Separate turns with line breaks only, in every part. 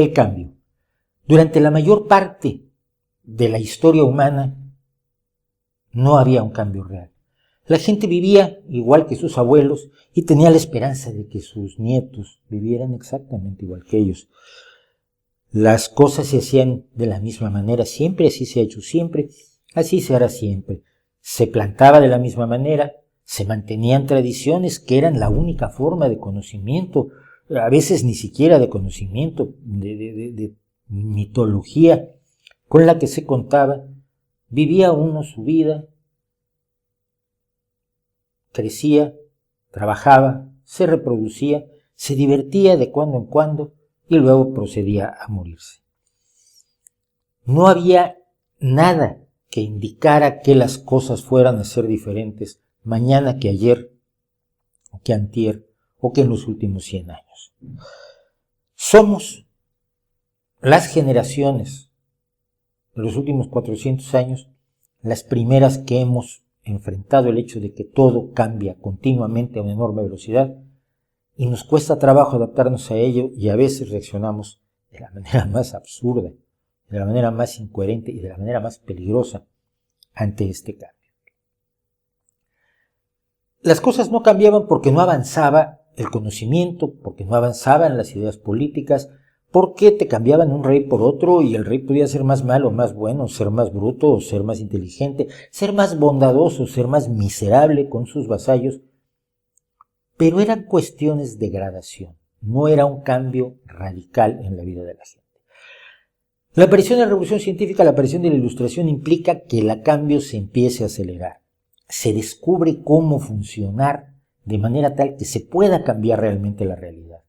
el cambio. Durante la mayor parte de la historia humana no había un cambio real. La gente vivía igual que sus abuelos y tenía la esperanza de que sus nietos vivieran exactamente igual que ellos. Las cosas se hacían de la misma manera, siempre así se ha hecho siempre, así se hará siempre. Se plantaba de la misma manera, se mantenían tradiciones que eran la única forma de conocimiento, a veces ni siquiera de conocimiento, de mitología con la que se contaba. Vivía uno su vida, crecía, trabajaba, se reproducía, se divertía de cuando en cuando y luego procedía a morirse. No había nada que indicara que las cosas fueran a ser diferentes mañana que ayer, o que antier, o que en los últimos 100 años. Somos las generaciones de los últimos 400 años las primeras que hemos enfrentado el hecho de que todo cambia continuamente a una enorme velocidad y nos cuesta trabajo adaptarnos a ello y a veces reaccionamos de la manera más absurda, de la manera más incoherente y de la manera más peligrosa ante este cambio. Las cosas no cambiaban porque no avanzaba el conocimiento, porque no avanzaban las ideas políticas, porque te cambiaban un rey por otro y el rey podía ser más malo o más bueno, ser más bruto o ser más inteligente, ser más bondadoso, ser más miserable con sus vasallos, pero eran cuestiones de gradación, no era un cambio radical en la vida de la gente. La aparición de la revolución científica, la aparición de la ilustración implica que el cambio se empiece a acelerar. Se descubre cómo funcionar de manera tal que se pueda cambiar realmente la realidad.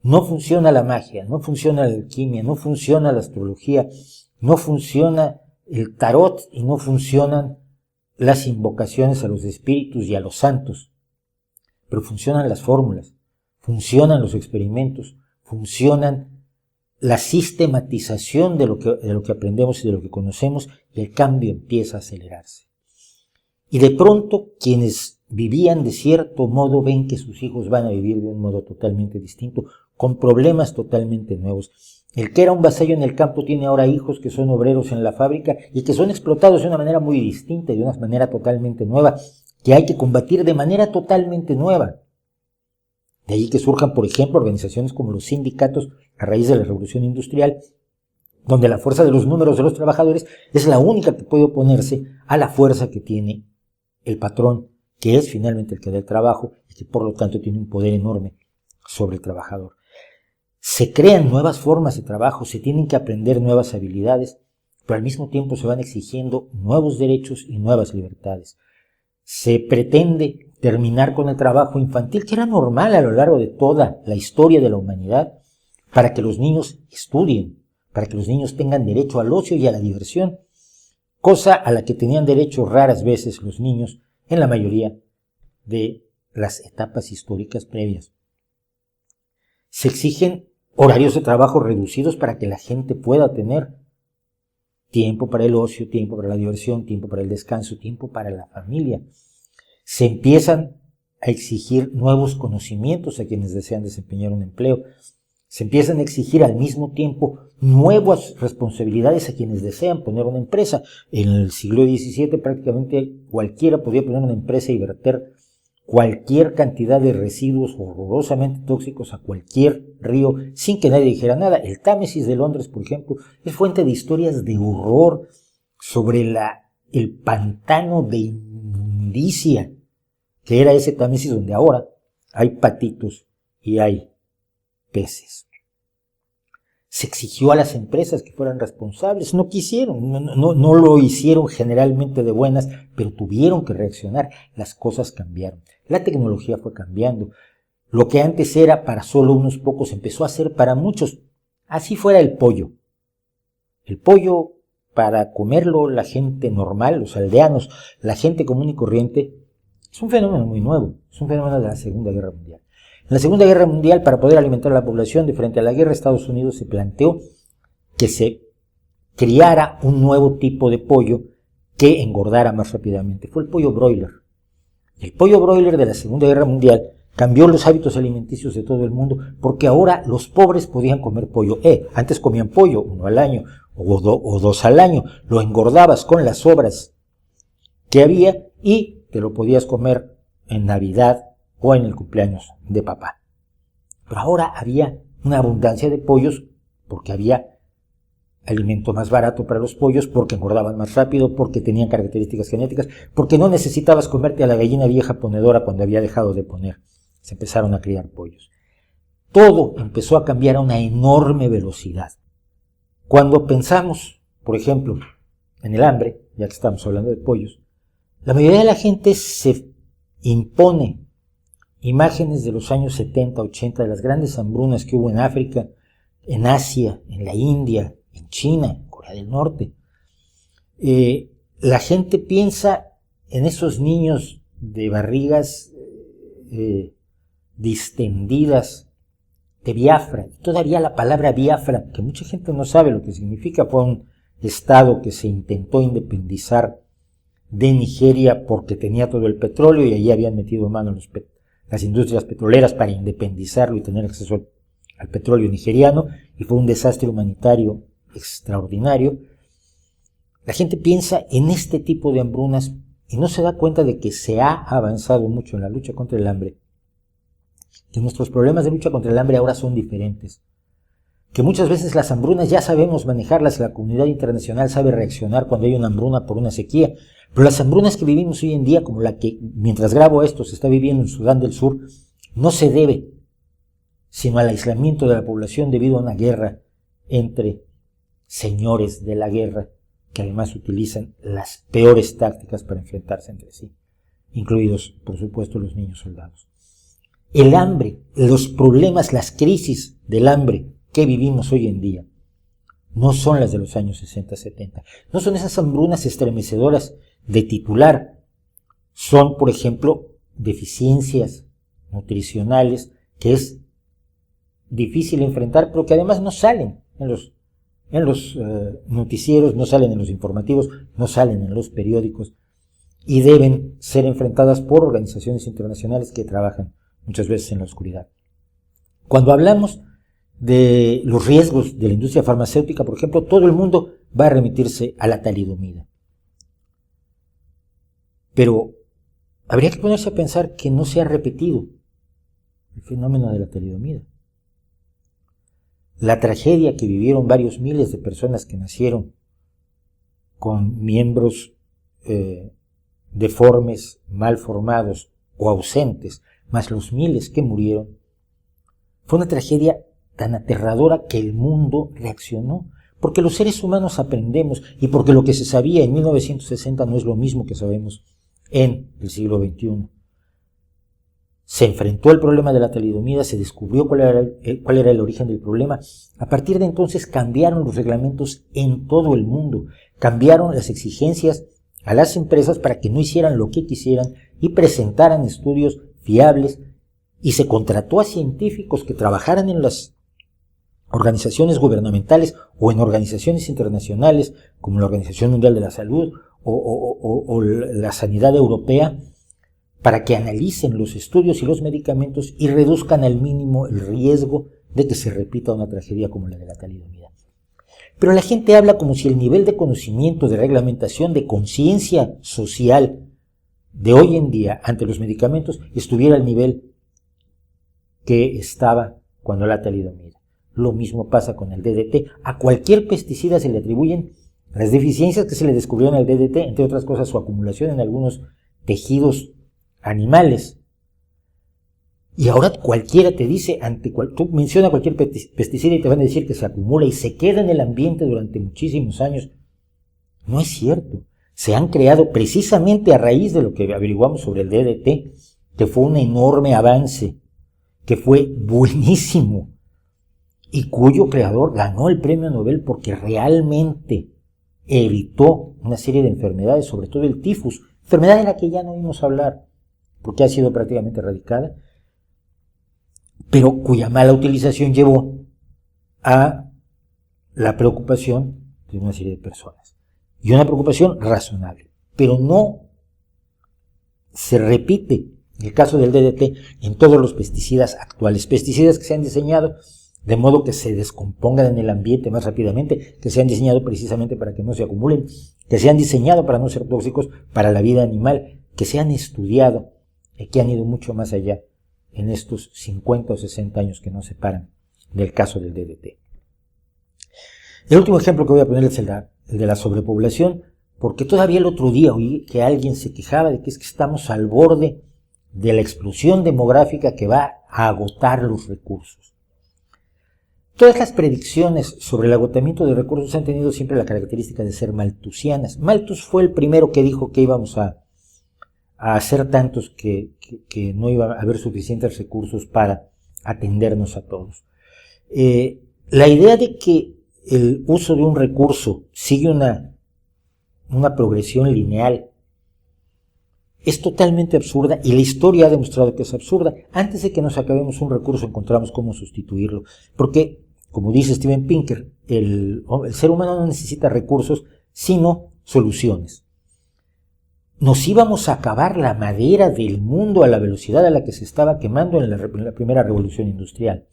No funciona la magia, no funciona la alquimia, no funciona la astrología, no funciona el tarot y no funcionan las invocaciones a los espíritus y a los santos. Pero funcionan las fórmulas, funcionan los experimentos, funcionan la sistematización de lo que aprendemos y de lo que conocemos, y el cambio empieza a acelerarse. Y de pronto quienes vivían de cierto modo ven que sus hijos van a vivir de un modo totalmente distinto, con problemas totalmente nuevos. El que era un vasallo en el campo tiene ahora hijos que son obreros en la fábrica y que son explotados de una manera muy distinta y de una manera totalmente nueva, que hay que combatir de manera totalmente nueva. De ahí que surjan, por ejemplo, organizaciones como los sindicatos a raíz de la revolución industrial, donde la fuerza de los números de los trabajadores es la única que puede oponerse a la fuerza que tiene el patrón, que es finalmente el que da el trabajo y que por lo tanto tiene un poder enorme sobre el trabajador. Se crean nuevas formas de trabajo, se tienen que aprender nuevas habilidades, pero al mismo tiempo se van exigiendo nuevos derechos y nuevas libertades. Se pretende terminar con el trabajo infantil, que era normal a lo largo de toda la historia de la humanidad, para que los niños estudien, para que los niños tengan derecho al ocio y a la diversión, cosa a la que tenían derecho raras veces los niños en la mayoría de las etapas históricas previas. Se exigen horarios de trabajo reducidos para que la gente pueda tener tiempo para el ocio, tiempo para la diversión, tiempo para el descanso, tiempo para la familia. Se empiezan a exigir nuevos conocimientos a quienes desean desempeñar un empleo. Se empiezan a exigir al mismo tiempo nuevas responsabilidades a quienes desean poner una empresa. En el siglo XVII prácticamente cualquiera podía poner una empresa y verter cualquier cantidad de residuos horrorosamente tóxicos a cualquier río sin que nadie dijera nada. El Támesis de Londres, por ejemplo, es fuente de historias de horror sobre el pantano de inmundicia que era ese Támesis donde ahora hay patitos y hay peces. Se exigió a las empresas que fueran responsables, no quisieron, no lo hicieron generalmente de buenas, pero tuvieron que reaccionar, las cosas cambiaron, la tecnología fue cambiando, lo que antes era para solo unos pocos empezó a ser para muchos, así fuera el pollo para comerlo la gente normal, los aldeanos, la gente común y corriente, es un fenómeno muy nuevo, es un fenómeno de la Segunda Guerra Mundial. En la Segunda Guerra Mundial, para poder alimentar a la población de frente a la guerra, Estados Unidos se planteó que se criara un nuevo tipo de pollo que engordara más rápidamente. Fue el pollo broiler. El pollo broiler de la Segunda Guerra Mundial cambió los hábitos alimenticios de todo el mundo, porque ahora los pobres podían comer pollo. Antes comían pollo, 1 al año, o 2 al año, lo engordabas con las sobras que había y te lo podías comer en Navidad o en el cumpleaños de papá. Pero ahora había una abundancia de pollos porque había alimento más barato para los pollos, porque engordaban más rápido, porque tenían características genéticas, porque no necesitabas comerte a la gallina vieja ponedora cuando había dejado de poner. Se empezaron a criar pollos. Todo empezó a cambiar a una enorme velocidad. Cuando pensamos, por ejemplo, en el hambre, ya que estamos hablando de pollos, la mayoría de la gente se impone imágenes de los años 70, 80, de las grandes hambrunas que hubo en África, en Asia, en la India, en China, en Corea del Norte. La gente piensa en esos niños de barrigas distendidas de Biafra. Todavía la palabra Biafra, que mucha gente no sabe lo que significa, fue un estado que se intentó independizar de Nigeria porque tenía todo el petróleo y allí habían metido mano las industrias petroleras para independizarlo y tener acceso al petróleo nigeriano, y fue un desastre humanitario extraordinario. La gente piensa en este tipo de hambrunas y no se da cuenta de que se ha avanzado mucho en la lucha contra el hambre, que nuestros problemas de lucha contra el hambre ahora son diferentes, que muchas veces las hambrunas ya sabemos manejarlas, la comunidad internacional sabe reaccionar cuando hay una hambruna por una sequía, pero las hambrunas que vivimos hoy en día, como la que mientras grabo esto se está viviendo en Sudán del Sur, no se debe sino al aislamiento de la población debido a una guerra entre señores de la guerra, que además utilizan las peores tácticas para enfrentarse entre sí, incluidos, por supuesto, los niños soldados. El hambre, los problemas, las crisis del hambre que vivimos hoy en día, no son las de los años 60, 70. No son esas hambrunas estremecedoras de titular. Son, por ejemplo, deficiencias nutricionales que es difícil enfrentar, pero que además no salen en los noticieros, no salen en los informativos, no salen en los periódicos y deben ser enfrentadas por organizaciones internacionales que trabajan muchas veces en la oscuridad. Cuando hablamos de los riesgos de la industria farmacéutica, por ejemplo, todo el mundo va a remitirse a la talidomida. Pero habría que ponerse a pensar que no se ha repetido el fenómeno de la talidomida. La tragedia que vivieron varios miles de personas que nacieron con miembros deformes, mal formados o ausentes, más los miles que murieron, fue una tragedia tan aterradora que el mundo reaccionó, porque los seres humanos aprendemos y porque lo que se sabía en 1960 no es lo mismo que sabemos en el siglo XXI. Se enfrentó al problema de la talidomida, se descubrió cuál era el origen del problema. A partir de entonces cambiaron los reglamentos en todo el mundo, cambiaron las exigencias a las empresas para que no hicieran lo que quisieran y presentaran estudios fiables, y se contrató a científicos que trabajaran en las organizaciones gubernamentales o en organizaciones internacionales como la Organización Mundial de la Salud o la Sanidad Europea, para que analicen los estudios y los medicamentos y reduzcan al mínimo el riesgo de que se repita una tragedia como la de la talidomida. Pero la gente habla como si el nivel de conocimiento, de reglamentación, de conciencia social de hoy en día ante los medicamentos estuviera al nivel que estaba cuando la talidomida. Lo mismo pasa con el DDT. A cualquier pesticida se le atribuyen las deficiencias que se le descubrieron al DDT, entre otras cosas su acumulación en algunos tejidos animales. Y ahora cualquiera te dice, tú menciona cualquier pesticida y te van a decir que se acumula y se queda en el ambiente durante muchísimos años. No es cierto. Se han creado precisamente a raíz de lo que averiguamos sobre el DDT, que fue un enorme avance, que fue buenísimo y cuyo creador ganó el premio Nobel porque realmente evitó una serie de enfermedades, sobre todo el tifus, enfermedad de la que ya no oímos hablar porque ha sido prácticamente erradicada, pero cuya mala utilización llevó a la preocupación de una serie de personas. Y una preocupación razonable, pero no se repite En el caso del DDT, en todos los pesticidas actuales, pesticidas que se han diseñado de modo que se descompongan en el ambiente más rápidamente, que se han diseñado precisamente para que no se acumulen, que se han diseñado para no ser tóxicos para la vida animal, que se han estudiado y que han ido mucho más allá en estos 50 o 60 años que nos separan del caso del DDT. El último ejemplo que voy a poner es el de la sobrepoblación, porque todavía el otro día oí que alguien se quejaba de que es que estamos al borde de la explosión demográfica que va a agotar los recursos. Todas las predicciones sobre el agotamiento de recursos han tenido siempre la característica de ser malthusianas. Malthus fue el primero que dijo que íbamos a hacer tantos que no iba a haber suficientes recursos para atendernos a todos. La idea de que el uso de un recurso sigue una progresión lineal es totalmente absurda, y la historia ha demostrado que es absurda. Antes de que nos acabemos un recurso encontramos cómo sustituirlo, porque, como dice Steven Pinker, el ser humano no necesita recursos sino soluciones. Nos íbamos a acabar la madera del mundo a la velocidad a la que se estaba quemando en la primera revolución industrial.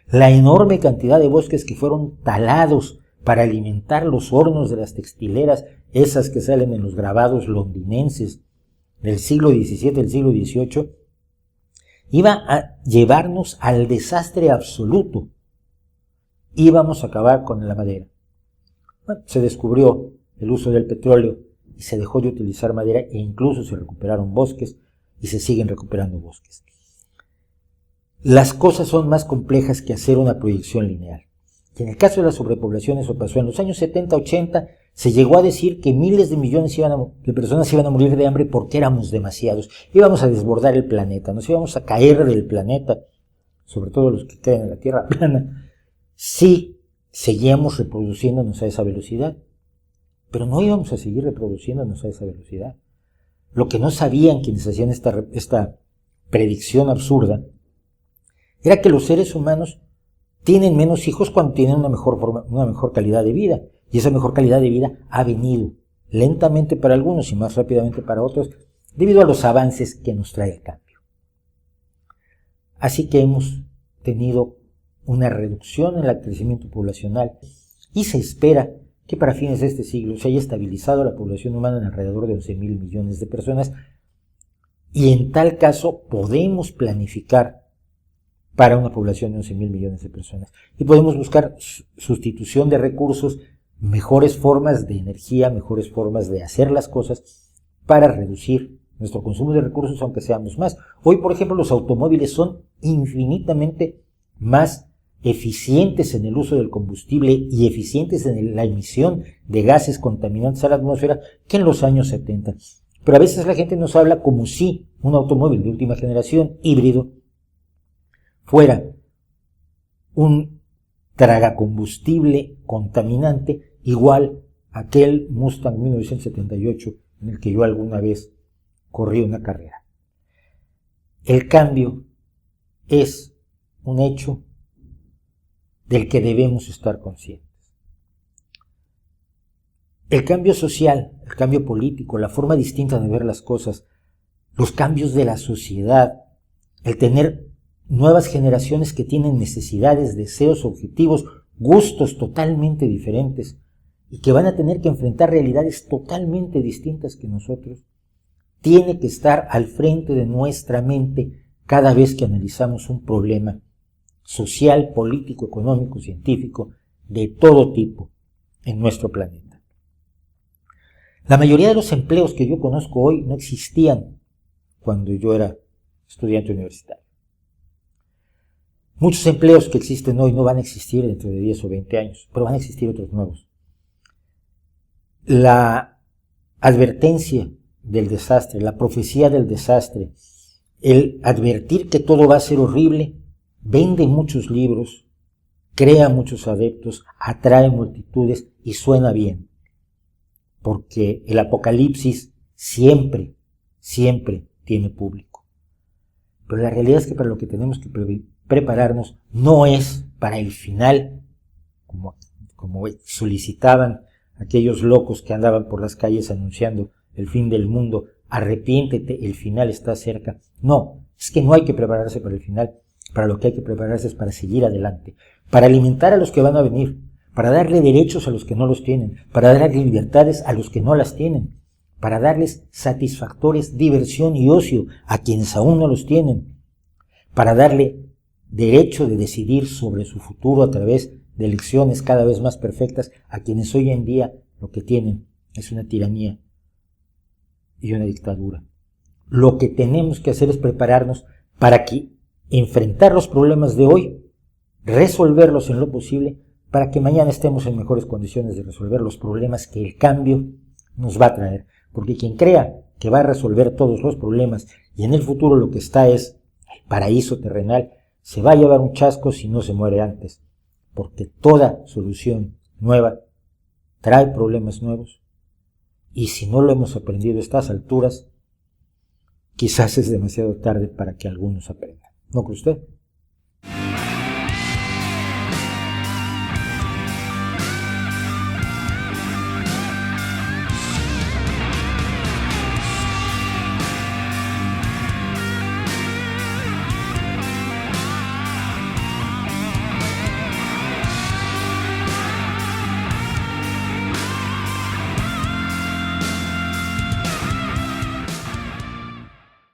La enorme cantidad de bosques que fueron talados para alimentar los hornos de las textileras, esas que salen en los grabados londinenses del siglo XVII, del siglo XVIII, iba a llevarnos al desastre absoluto. Íbamos a acabar con la madera. Bueno, se descubrió el uso del petróleo y se dejó de utilizar madera, e incluso se recuperaron bosques y se siguen recuperando bosques. Las cosas son más complejas que hacer una proyección lineal. Y en el caso de la sobrepoblación eso pasó. En los años 70, 80 se llegó a decir que miles de millones de personas iban a morir de hambre porque éramos demasiados. Íbamos a desbordar el planeta, nos íbamos a caer del planeta, sobre todo los que creen en la Tierra plana, si seguíamos reproduciéndonos a esa velocidad. Pero no íbamos a seguir reproduciéndonos a esa velocidad. Lo que no sabían quienes hacían esta predicción absurda era que los seres humanos tienen menos hijos cuando tienen una mejor calidad de vida. Y esa mejor calidad de vida ha venido lentamente para algunos y más rápidamente para otros debido a los avances que nos trae el cambio. Así que hemos tenido una reducción en el crecimiento poblacional y se espera que para fines de este siglo se haya estabilizado la población humana en alrededor de 11.000 millones de personas, y en tal caso podemos planificar para una población de 11.000 millones de personas y podemos buscar sustitución de recursos, mejores formas de energía, mejores formas de hacer las cosas para reducir nuestro consumo de recursos, aunque seamos más. Hoy, por ejemplo, los automóviles son infinitamente más eficientes en el uso del combustible y eficientes en la emisión de gases contaminantes a la atmósfera que en los años 70. Pero a veces la gente nos habla como si un automóvil de última generación, híbrido, fuera un tragacombustible contaminante igual a aquel Mustang 1978 en el que yo alguna vez corrí una carrera. El cambio es un hecho del que debemos estar conscientes. El cambio social, el cambio político, la forma distinta de ver las cosas, los cambios de la sociedad, el tener nuevas generaciones que tienen necesidades, deseos, objetivos, gustos totalmente diferentes y que van a tener que enfrentar realidades totalmente distintas que nosotros, tiene que estar al frente de nuestra mente cada vez que analizamos un problema social, político, económico, científico, de todo tipo en nuestro planeta. La mayoría de los empleos que yo conozco hoy no existían cuando yo era estudiante universitario. Muchos empleos que existen hoy no van a existir dentro de 10 o 20 años, pero van a existir otros nuevos. La advertencia del desastre, la profecía del desastre, el advertir que todo va a ser horrible, vende muchos libros, crea muchos adeptos, atrae multitudes y suena bien. Porque el apocalipsis siempre tiene público. Pero la realidad es que para lo que tenemos que prepararnos no es para el final, como solicitaban aquellos locos que andaban por las calles anunciando el fin del mundo arrepiéntete, el final está cerca. No, es que no hay que prepararse para el final. Para lo que hay que prepararse es para seguir adelante, para alimentar a los que van a venir, para darle derechos a los que no los tienen, para darle libertades a los que no las tienen, para darles satisfactores, diversión y ocio a quienes aún no los tienen, para darle derecho de decidir sobre su futuro a través de elecciones cada vez más perfectas a quienes hoy en día lo que tienen es una tiranía y una dictadura. Lo que tenemos que hacer es prepararnos para que enfrentar los problemas de hoy, resolverlos en lo posible, para que mañana estemos en mejores condiciones de resolver los problemas que el cambio nos va a traer. Porque quien crea que va a resolver todos los problemas y en el futuro lo que está es el paraíso terrenal, se va a llevar un chasco si no se muere antes. Porque toda solución nueva trae problemas nuevos. Y si no lo hemos aprendido a estas alturas, quizás es demasiado tarde para que algunos aprendan. ¿No cree usted?